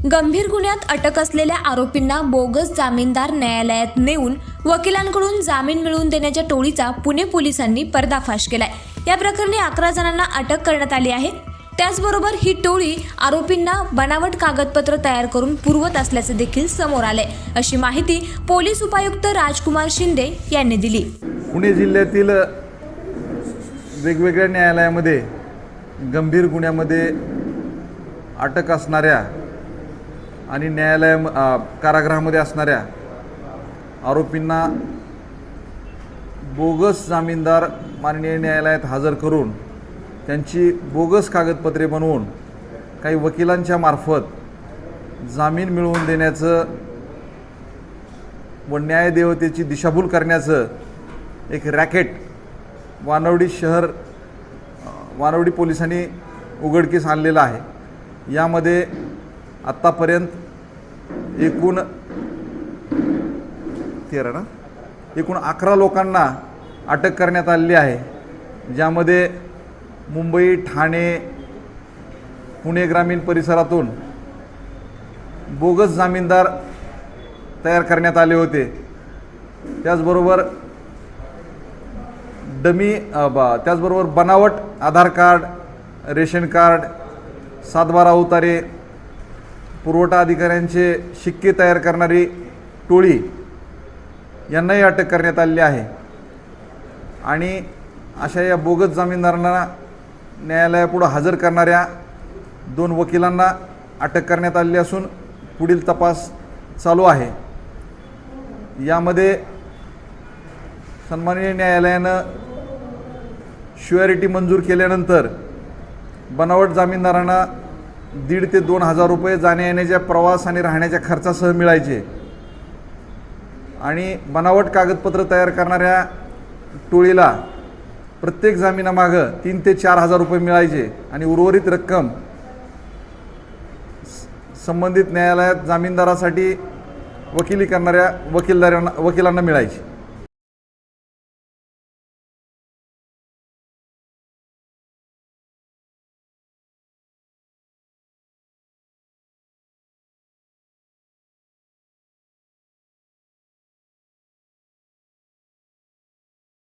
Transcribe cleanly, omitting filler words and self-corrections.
गंभीर गुन्ह्यात अटक असलेल्या आरोपींना बोगस जामीनदार न्यायालयात नेऊन वकिलांकडून जामीन मिळवून देण्याच्या टोळीचा पुणे पोलिसांनी पर्दाफाश केलाय। या प्रकरणी 11 जणांना अटक करण्यात आली आहे। त्याचबरोबर ही टोळी आरोपींना बनावट कागदपत्र तयार करून पुरवत असल्याचे देखील समोर आले, अशी माहिती पोलीस उपायुक्त राजकुमार शिंदे यांनी दिली। पुणे जिल्ह्यातील वेगवेगळ्या न्यायालयामध्ये गंभीर गुन्ह्यामध्ये अटक असणाऱ्या आणि कारागृहामध्ये असणाऱ्या आरोपींना बोगस जामीनदार माननीय न्यायालयात हजर करून त्यांची बोगस कागदपत्रे बनवून काही वकिलांच्या मार्फत जामीन मिळवून देण्याचं व न्यायदेवतेची दिशाभूल करण्याचं एक रॅकेट वानवडी पोलिसांनी उघडकीस आणलेलं आहे। यामध्ये आत्तापर्यंत एकूण 11 लोकांना अटक करण्यात आलेली आहे, ज्यामध्ये मुंबई, ठाणे, पुणे ग्रामीण परिसरातून बोगस जामीनदार तयार करण्यात आले होते। त्याचबरोबर बनावट आधार कार्ड, रेशन कार्ड, 7/12 उतारे, पुरवठा अधिकाऱ्यांचे शिक्के तयार करणारी टोळी यांनाही अटक करण्यात आलेली आहे। आणि अशा या बोगस जामीनदारांना न्यायालयापुढे हजर करणाऱ्या 2 वकिलांना अटक करण्यात आलेली असून पुढील तपास चालू आहे। यामध्ये सन्माननीय न्यायालयानं श्युअरिटी मंजूर केल्यानंतर बनावट जामीनदारांना 1,500 ते 2,000 रुपये जाण्या येण्याच्या प्रवास आणि राहण्याच्या खर्चासह मिळायचे आणि बनावट कागदपत्र तयार करणाऱ्या टोळीला प्रत्येक जामिनामागं 3,000 ते 4,000 रुपये मिळायचे आणि उर्वरित रक्कम संबंधित न्यायालयात जामीनदारासाठी वकिली करणाऱ्या वकिलांना मिळायची।